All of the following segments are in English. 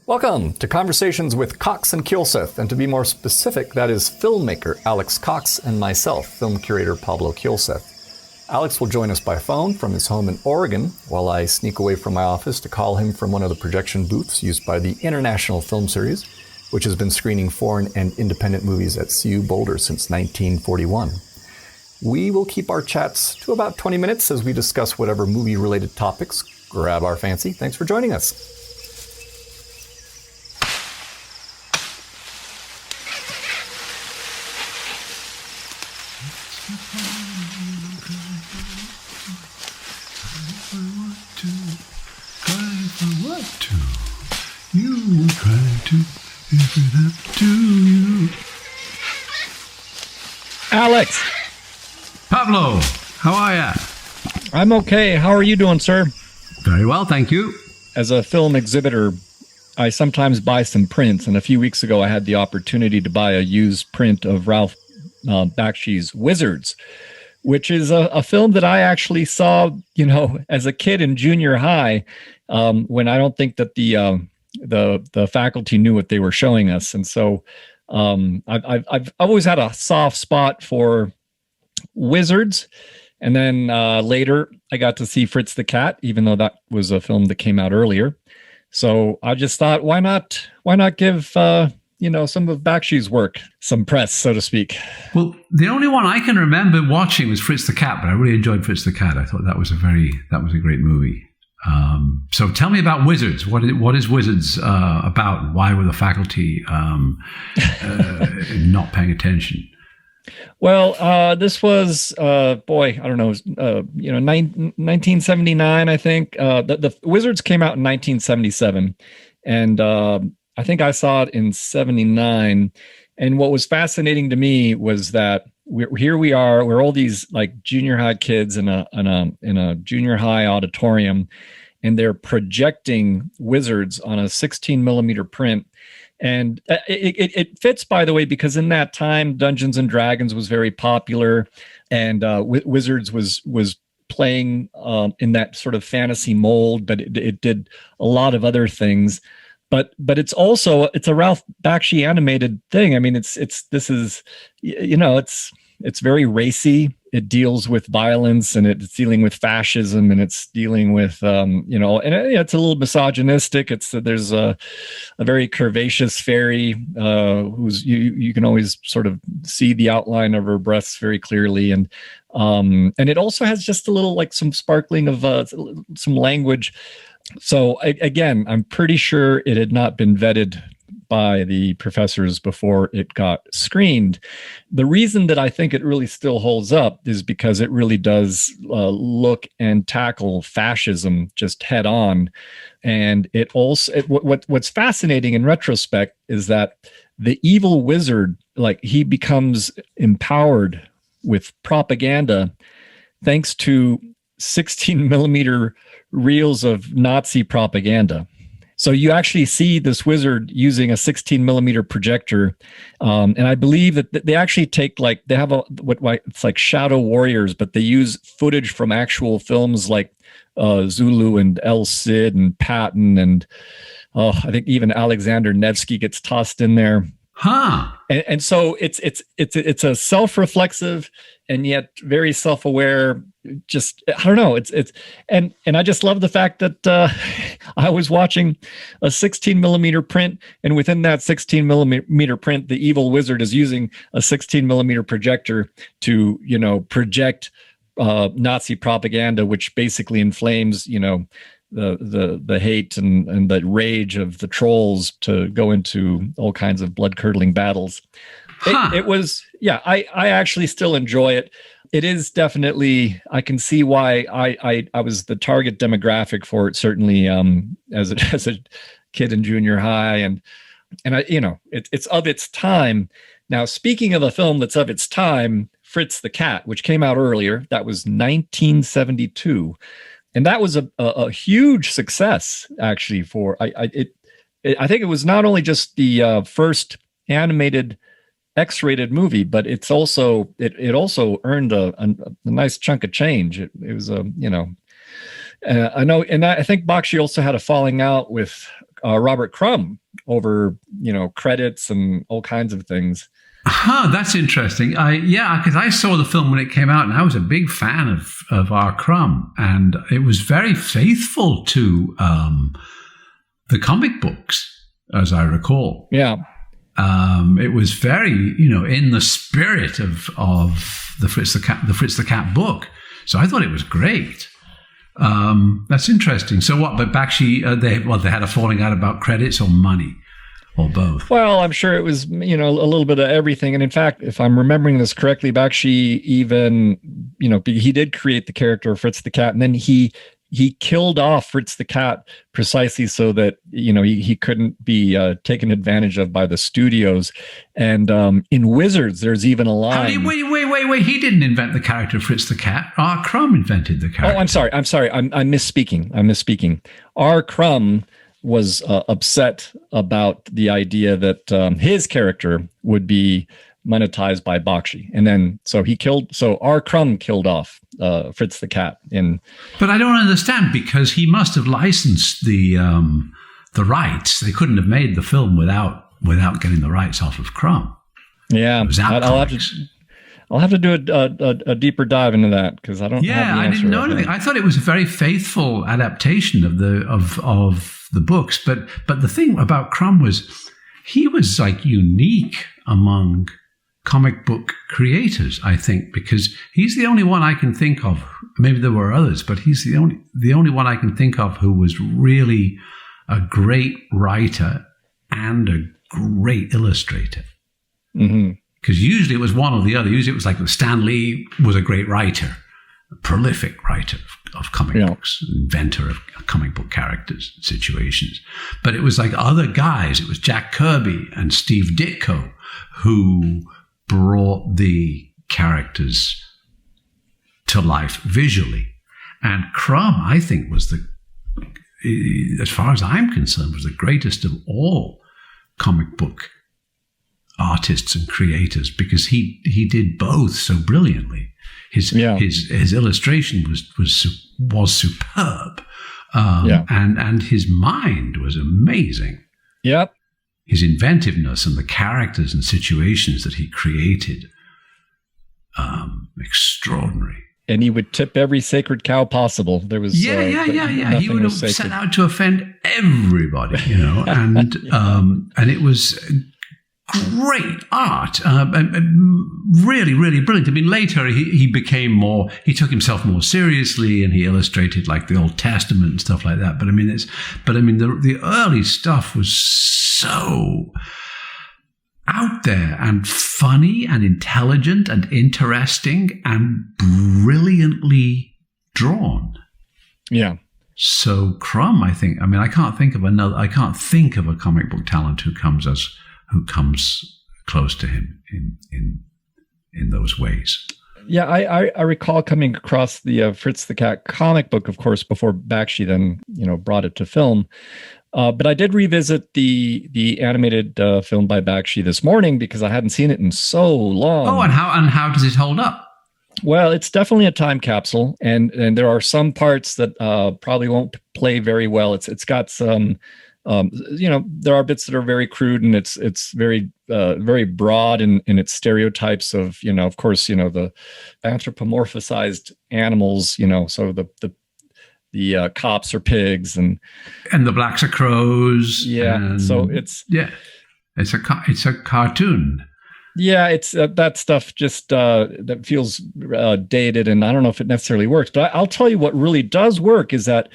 Welcome to Conversations with Cox and Kielseth, and to be more specific, that is filmmaker Alex Cox and myself, film curator Pablo Kielseth. Alex will join us by phone from his home in Oregon, while I sneak away from my office to call him from one of the projection booths used by the International Film Series, which has been screening foreign and independent movies at CU Boulder since 1941. We will keep our chats to about 20 minutes as we discuss whatever movie-related topics grab our fancy. Thanks for joining us. Alex. Pablo, how are ya? I'm okay. How are you doing, sir? Very well, thank you. As a film exhibitor, I sometimes buy some prints, and a few weeks ago I had the opportunity to buy a used print of Ralph Bakshi's Wizards, which is a film that I actually saw, as a kid in junior high, when I don't think that the faculty knew what they were showing us. And so I've always had a soft spot for Wizards. And then later I got to see Fritz the Cat, even though that was a film that came out earlier. So I just thought, why not give, some of Bakshi's work some press, so to speak. Well, the only one I can remember watching was Fritz the Cat, but I really enjoyed Fritz the Cat. I thought that was a great movie. So tell me about Wizards. What is Wizards about? Why were the faculty not paying attention? Well, this was, I don't know, 1979, I think. The Wizards came out in 1977, and I think I saw it in 79. And what was fascinating to me was that we're all these like junior high kids in a junior high auditorium, and they're projecting Wizards on a 16 millimeter print. And it fits, by the way, because in that time, Dungeons and Dragons was very popular, and Wizards was playing in that sort of fantasy mold, but it did a lot of other things. But it's a Ralph Bakshi animated thing. I mean, it's very racy. It deals with violence, and it's dealing with fascism, and it's dealing with, it's a little misogynistic. There's a very curvaceous fairy who's you can always sort of see the outline of her breasts very clearly, and it also has just a little like some sparkling of some language. So again, I'm pretty sure it had not been vetted by the professors before it got screened. The reason that I think it really still holds up is because it really does look and tackle fascism just head on. And it also, what's fascinating in retrospect is that the evil wizard, like, he becomes empowered with propaganda thanks to 16 millimeter reels of Nazi propaganda. So you actually see this wizard using a 16 millimeter projector. And I believe that they actually take, like, they have it's like Shadow Warriors, but they use footage from actual films like Zulu and El Cid and Patton. And I think even Alexander Nevsky gets tossed in there. Huh. And so it's a self-reflexive and yet very self-aware. Just, I don't know. And I just love the fact that I was watching a 16 millimeter print, and within that 16 millimeter print, the evil wizard is using a 16 millimeter projector to, project Nazi propaganda, which basically inflames, the hate and the rage of the trolls to go into all kinds of blood-curdling battles. Huh. It was, I actually still enjoy it. It is definitely, I can see why I was the target demographic for it, certainly as a kid in junior high. And it's of its time. Now, speaking of a film that's of its time, Fritz the Cat, which came out earlier, that was 1972. And that was a huge success, actually, for, I think it was not only just the first animated X-rated movie, but it also earned a nice chunk of change. It was I know, and I think Bakshi also had a falling out with Robert Crumb over, credits and all kinds of things. That's interesting. Because I saw the film when it came out, and I was a big fan of R. Crumb, and it was very faithful to the comic books, as I recall. Yeah. It was very, in the spirit of the Fritz the Cat book. So I thought it was great. That's interesting. So what? But Bakshi, they had a falling out about credits or money, or both. Well, I'm sure it was, a little bit of everything. And in fact, if I'm remembering this correctly, Bakshi even, he did create the character of Fritz the Cat, and then he killed off Fritz the Cat precisely so that, he couldn't be taken advantage of by the studios. And in Wizards, there's even a line. Wait. He didn't invent the character of Fritz the Cat. R. Crumb invented the character. Oh, I'm sorry. I'm misspeaking. R. Crumb was upset about the idea that his character would be monetized by Bakshi. And then, so R. Crumb killed off Fritz the Cat. But I don't understand, because he must have licensed the rights. They couldn't have made the film without getting the rights off of Crumb. Yeah, I'll have to do a deeper dive into that, because I don't. Yeah, I didn't know anything. I thought it was a very faithful adaptation of the books. But the thing about Crumb was he was like unique among comic book creators, I think, because he's the only one I can think of. Maybe there were others, but he's the only one I can think of who was really a great writer and a great illustrator. Mm-hmm. Because usually it was one or the other. Usually it was like Stan Lee was a great writer, a prolific writer of comic books, inventor of comic book characters and situations. But it was like other guys. It was Jack Kirby and Steve Ditko who brought the characters to life visually. And Crumb, I think, was as far as I'm concerned, was the greatest of all comic book artists and creators, because he did both so brilliantly. His illustration was superb, and his mind was amazing. Yep. His inventiveness and the characters and situations that he created, extraordinary. And he would tip every sacred cow possible. There was He would have set out to offend everybody, and it was great art, really, really brilliant. I mean, later he became more. He took himself more seriously, and he illustrated like the Old Testament and stuff like that. But the early stuff was so out there and funny and intelligent and interesting and brilliantly drawn. Yeah. So Crumb, I think. I mean, I can't think of a comic book talent who comes close to him in those ways. Yeah, I recall coming across the Fritz the Cat comic book, of course, before Bakshi then brought it to film. But I did revisit the animated film by Bakshi this morning, because I hadn't seen it in so long. Oh, and how does it hold up? Well, it's definitely a time capsule, and there are some parts that probably won't play very well. It's got some. There are bits that are very crude, and it's very very broad in its stereotypes of of course the anthropomorphized animals, so the cops are pigs and the blacks are crows. Yeah, so it's a cartoon. Yeah, it's that stuff just that feels dated, and I don't know if it necessarily works. But I'll tell you what really does work is that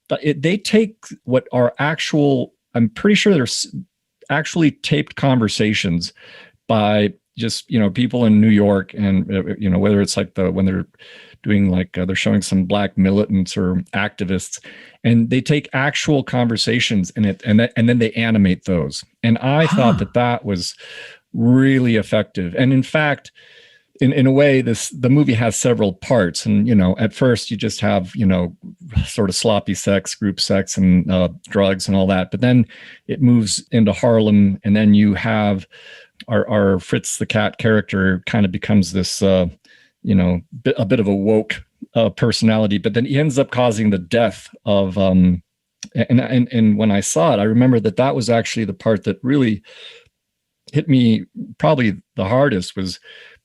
they take what are actual. I'm pretty sure there's actually taped conversations by just people in New York, and whether it's like when they're doing they're showing some black militants or activists, and they take actual conversations in it, and then they animate those. And I thought that was really effective. And in fact, in a way, the movie has several parts. And at first you just have sort of sloppy sex, group sex, and drugs and all that. But then it moves into Harlem, and then you have our Fritz the Cat character kind of becomes this a bit of a woke personality. But then he ends up causing the death of and when I saw it, I remember that was actually the part that really hit me probably the hardest, was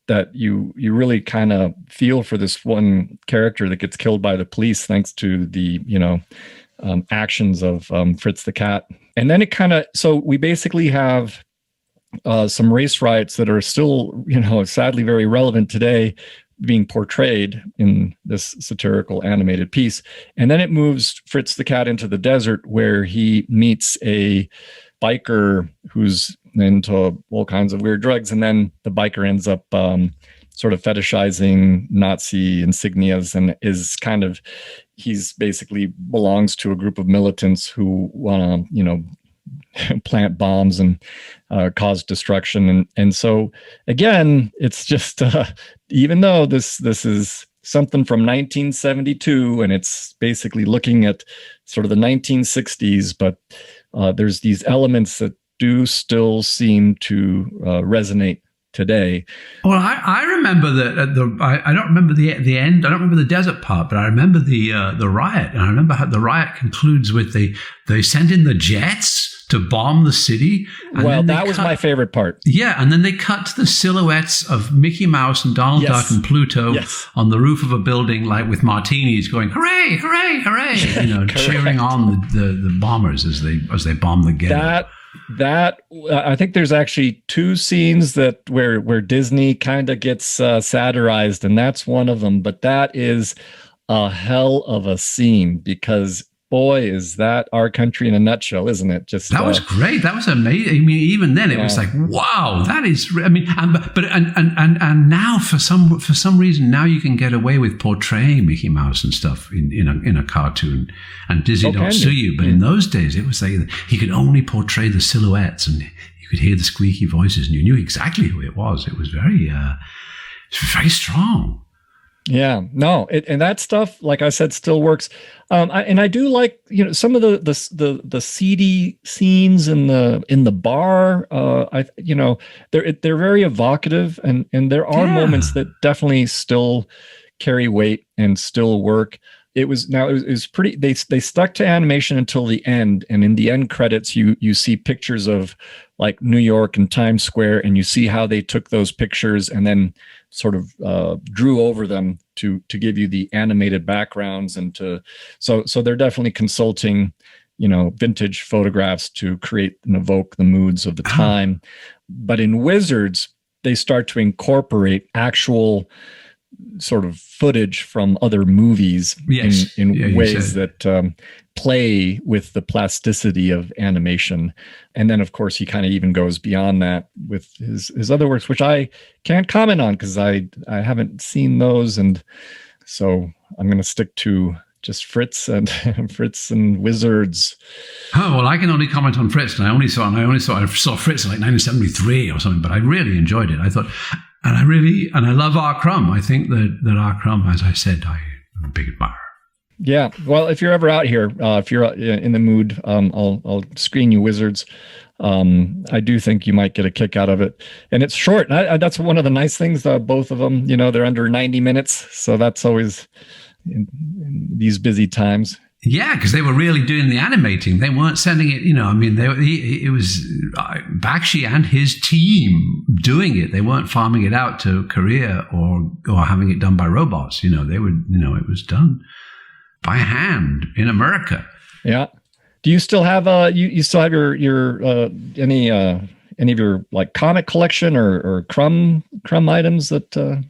that you really kind of feel for this one character that gets killed by the police thanks to the actions of Fritz the Cat. And then so we basically have some race riots that are still, sadly very relevant today, being portrayed in this satirical animated piece. And then it moves Fritz the Cat into the desert, where he meets a biker who's into all kinds of weird drugs. And then the biker ends up sort of fetishizing Nazi insignias, and he's basically belongs to a group of militants who want to, plant bombs and cause destruction. And so again, it's just, even though this is something from 1972, and it's basically looking at sort of the 1960s, but there's these elements that do still seem to resonate today. Well, I remember I don't remember the end. I don't remember the desert part, but I remember the riot, and I remember how the riot concludes with they send in the jets to bomb the city. Well, that was my favorite part. Yeah, and then they cut to the silhouettes of Mickey Mouse and Donald Duck and Pluto on the roof of a building, like with martinis, going "Hooray, hooray, hooray!" cheering on the bombers as they bomb the ghetto. That I think there's actually two scenes where Disney kind of gets satirized, and that's one of them. But that is a hell of a scene, because boy, is that our country in a nutshell, isn't it? That was great. That was amazing. I mean, even then, it was like, wow, that is. I mean, and now for some reason, now you can get away with portraying Mickey Mouse and stuff in a cartoon, and Disney don't sue you. But in those days, it was like he could only portray the silhouettes, and you could hear the squeaky voices, and you knew exactly who it was. It was very strong. Yeah, no, and that stuff, like I said, still works. I do like, some of the seedy scenes in the bar. They're very evocative, and there are moments that definitely still carry weight and still work. It was pretty. They stuck to animation until the end, and in the end credits, you see pictures of like New York and Times Square, and you see how they took those pictures and then sort of drew over them to give you the animated backgrounds, and so they're definitely consulting, vintage photographs to create and evoke the moods of the time. But in Wizards, they start to incorporate actual sort of footage from other movies in ways that play with the plasticity of animation. And then, of course, he kind of even goes beyond that with his other works, which I can't comment on because I haven't seen those. And so I'm going to stick to just Fritz and Fritz and Wizards. Oh, well, I can only comment on Fritz. And I saw Fritz in like 1973 or something, but I really enjoyed it. I thought, and I love R. Crumb. I think that R. Crumb, as I said, I'm a big admirer. Yeah. Well, if you're ever out here, if you're in the mood, I'll screen you Wizards. I do think you might get a kick out of it, and it's short. That's one of the nice things. Both of them, they're under 90 minutes, so that's always in these busy times. Yeah, because they were really doing the animating. They weren't sending it, it was Bakshi and his team doing it. They weren't farming it out to Korea or having it done by robots. It was done by hand in America. Yeah. Do you still have you still have your any of your like comic collection or crumb items that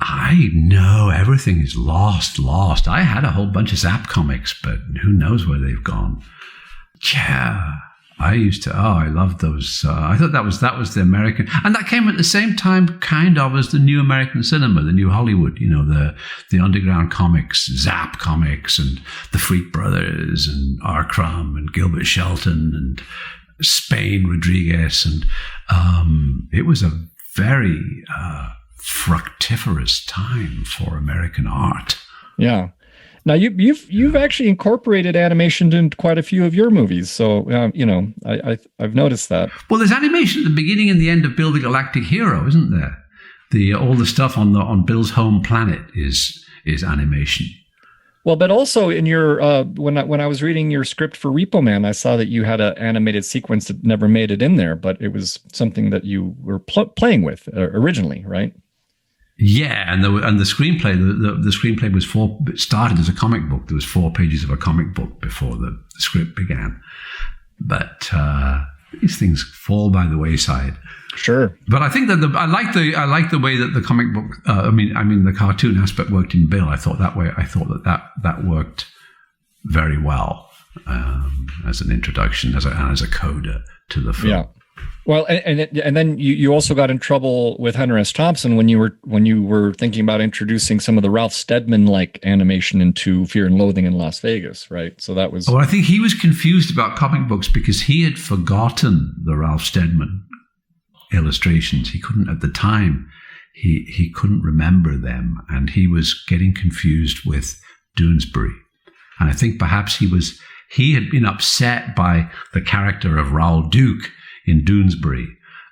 I know everything is lost. I had a whole bunch of Zap comics, but who knows where they've gone. Yeah, I used to. Oh, I loved those. I thought that was the American, and that came at the same time, kind of, as the new American cinema, the new Hollywood. The underground comics, Zap comics, and the Freak Brothers, and R. Crumb, and Gilbert Shelton, and Spain Rodriguez, and it was a very fructiferous time for American art. Yeah. Now you've actually incorporated animation into quite a few of your movies, so I've noticed that. Well, there's animation at the beginning and the end of Bill the Galactic Hero, isn't there? All the stuff on Bill's home planet is animation. Well, but also in your when I was reading your script for Repo Man, I saw that you had an animated sequence that never made it in there, but it was something that you were playing with originally, right? Yeah, and the screenplay the screenplay was started as a comic book. There was 4 pages of a comic book before the script began, but these things fall by the wayside. Sure, but I think that I like the way that the comic book. I mean the cartoon aspect worked in Bill. I thought that worked very well as an introduction, as a coda to the film. Yeah. Well, and then you also got in trouble with Hunter S. Thompson when you were thinking about introducing some of the Ralph Steadman-like animation into Fear and Loathing in Las Vegas, right? So that was. Oh, I think he was confused about comic books because he had forgotten the Ralph Steadman illustrations. He couldn't at the time. He couldn't remember them, and he was getting confused with Doonesbury. And I think perhaps he had been upset by the character of Raoul Duke in Doonesbury.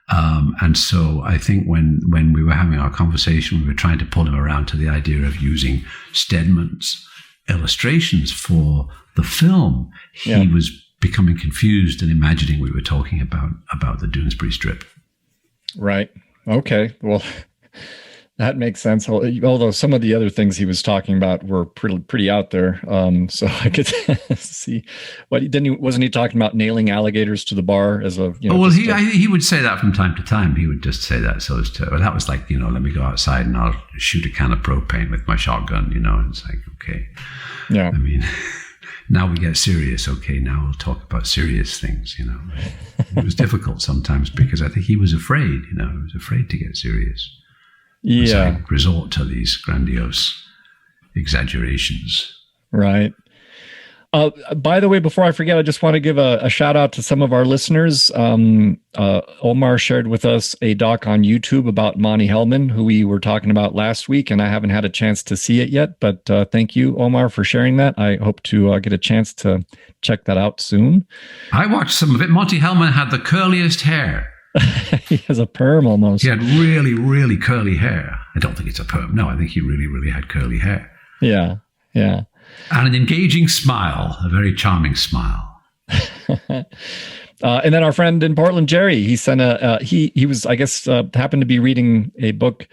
And so I think when we were having our conversation, we were trying to pull him around to the idea of using Steadman's illustrations for the film. He was becoming confused and imagining we were talking about the Doonesbury strip. Right. Okay. Well, that makes sense. Although some of the other things he was talking about were pretty out there. So I could see wasn't he talking about nailing alligators to the bar as a, he would say that from time to time. He would just say that that was like, let me go outside and I'll shoot a can of propane with my shotgun, and it's like, okay. Yeah. I mean, now we get serious. Okay. Now we'll talk about serious things, It was difficult sometimes because I think he was afraid, he was afraid to get serious. Yeah. Resort to these grandiose exaggerations. Right. By the way, before I forget, I just want to give a shout out to some of our listeners. Omar shared with us a doc on YouTube about Monty Hellman, who we were talking about last week, and I haven't had a chance to see it yet. But thank you, Omar, for sharing that. I hope to get a chance to check that out soon. I watched some of it. Monty Hellman had the curliest hair. He has a perm almost. He had really, really curly hair. I don't think it's a perm. No, I think he really, really had curly hair. Yeah, yeah. And an engaging smile, a very charming smile. And then our friend in Portland, Jerry, he sent he was, I guess, happened to be reading a book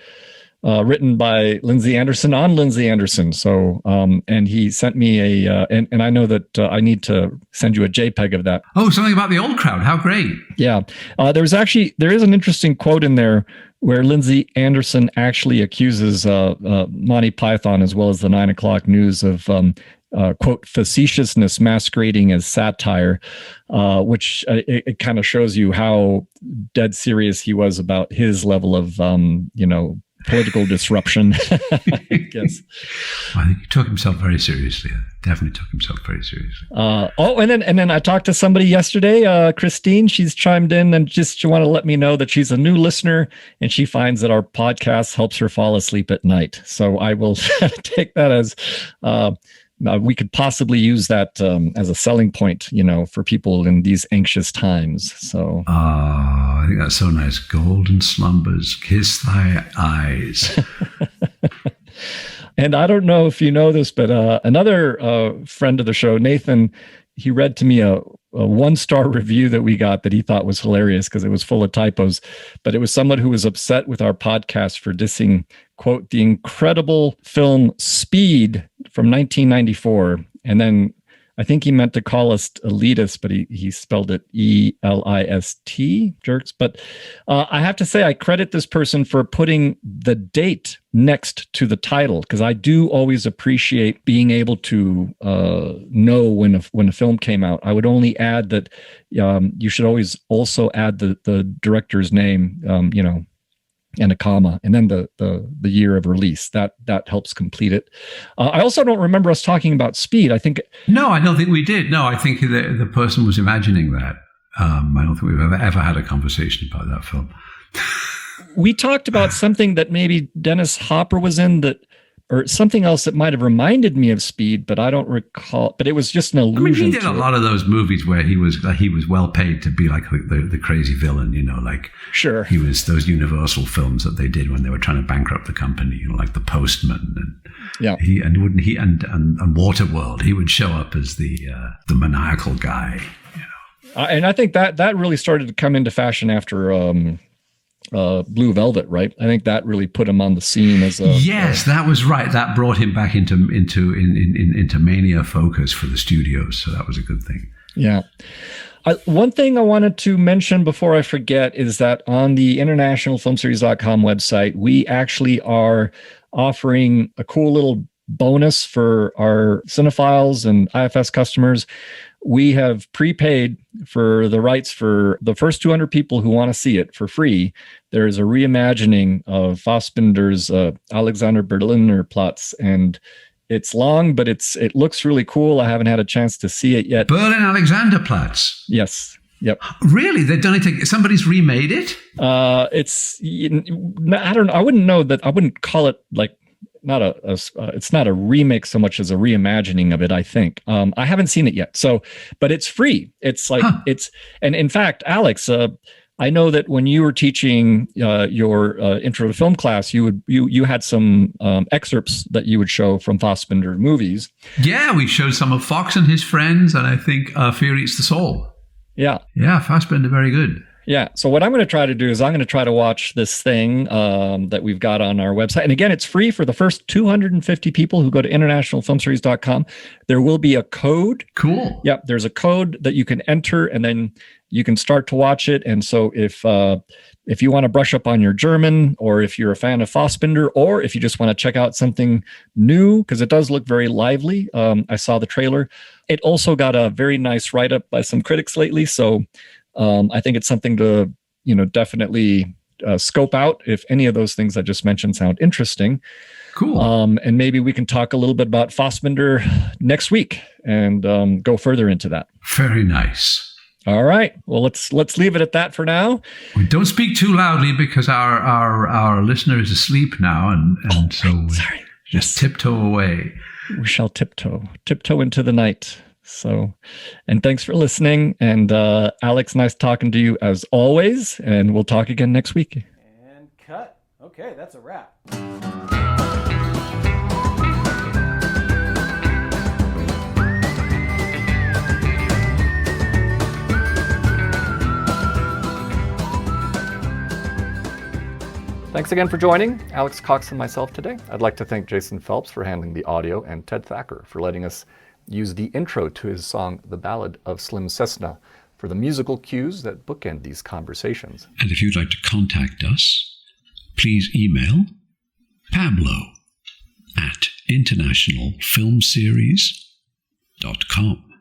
written by Lindsay Anderson on Lindsay Anderson. So, and he sent me and I know that I need to send you a JPEG of that. Oh, something about the old crowd. How great. Yeah. There is an interesting quote in there where Lindsay Anderson actually accuses Monty Python as well as the 9 o'clock news of, quote, facetiousness masquerading as satire, which it kind of shows you how dead serious he was about his level of, political disruption, I guess. I think he took himself very seriously. Definitely took himself very seriously. And then I talked to somebody yesterday, Christine. She's chimed in and she wanted to let me know that she's a new listener and she finds that our podcast helps her fall asleep at night. So I will take that as we could possibly use that as a selling point, for people in these anxious times. So. I think that's so nice. Golden slumbers, kiss thy eyes. And I don't know if you know this, but another friend of the show, Nathan, he read to me a 1-star review that we got that he thought was hilarious because it was full of typos. But it was someone who was upset with our podcast for dissing, quote, the incredible film Speed from 1994. And then I think he meant to call us elitist, but he spelled it ELIST, jerks. But I have to say, I credit this person for putting the date next to the title, because I do always appreciate being able to know when a film came out. I would only add that you should always also add the director's name, and a comma, and then the year of release. That helps complete it. I also don't remember us talking about Speed. I don't think we did. No, I think the person was imagining that. I don't think we've ever had a conversation about that film. We talked about something that maybe Dennis Hopper was in, or something else that might have reminded me of Speed, but I don't recall. But it was just an allusion. He did a lot of those movies where he was well paid to be like the crazy villain, like sure. He was those Universal films that they did when they were trying to bankrupt the company, like The Postman and and Waterworld. He would show up as the maniacal guy. And I think that really started to come into fashion after Blue Velvet, right? I think that really put him on the scene as a... Yes, that was right. That brought him back into mania focus for the studios. So that was a good thing. Yeah. One thing I wanted to mention before I forget is that on the internationalfilmseries.com website, we actually are offering a cool little bonus for our cinephiles and IFS customers. We have prepaid for the rights for the first 200 people who want to see it for free. There is a reimagining of Fassbinder's Alexander Berliner Platz, and it's long, but it looks really cool. I haven't had a chance to see it yet. Berlin Alexanderplatz. Yes. Yep. Really? They've done it. Somebody's remade it? It's, I don't know. I wouldn't know that. I wouldn't call it like, it's not a remake so much as a reimagining of it, I think. I haven't seen it yet. So, but it's free. It's like, and in fact, Alex, I know that when you were teaching your intro to film class, you had some excerpts that you would show from Fassbinder movies. Yeah, we showed some of Fox and His Friends, and I think Fear Eats the Soul. Yeah. Yeah, Fassbinder, very good. Yeah. So what I'm going to try to do is I'm going to try to watch this thing that we've got on our website. And again, it's free for the first 250 people who go to internationalfilmseries.com. There will be a code. Cool. Yep. There's a code that you can enter, and then you can start to watch it. And so if you want to brush up on your German, or if you're a fan of Fassbinder, or if you just want to check out something new, because it does look very lively. I saw the trailer. It also got a very nice write-up by some critics lately. So I think it's something to, definitely scope out if any of those things I just mentioned sound interesting. Cool. And maybe we can talk a little bit about Fassbinder next week and go further into that. Very nice. All right. Well, let's leave it at that for now. We don't speak too loudly because our listener is asleep now, and so sorry. Just tiptoe away. We shall tiptoe into the night. So, and thanks for listening. And Alex, nice talking to you as always. And we'll talk again next week. And cut. Okay, that's a wrap. Thanks again for joining Alex Cox and myself today. I'd like to thank Jason Phelps for handling the audio and Ted Thacker for letting us use the intro to his song, The Ballad of Slim Cessna, for the musical cues that bookend these conversations. And if you'd like to contact us, please email Pablo at internationalfilmseries.com.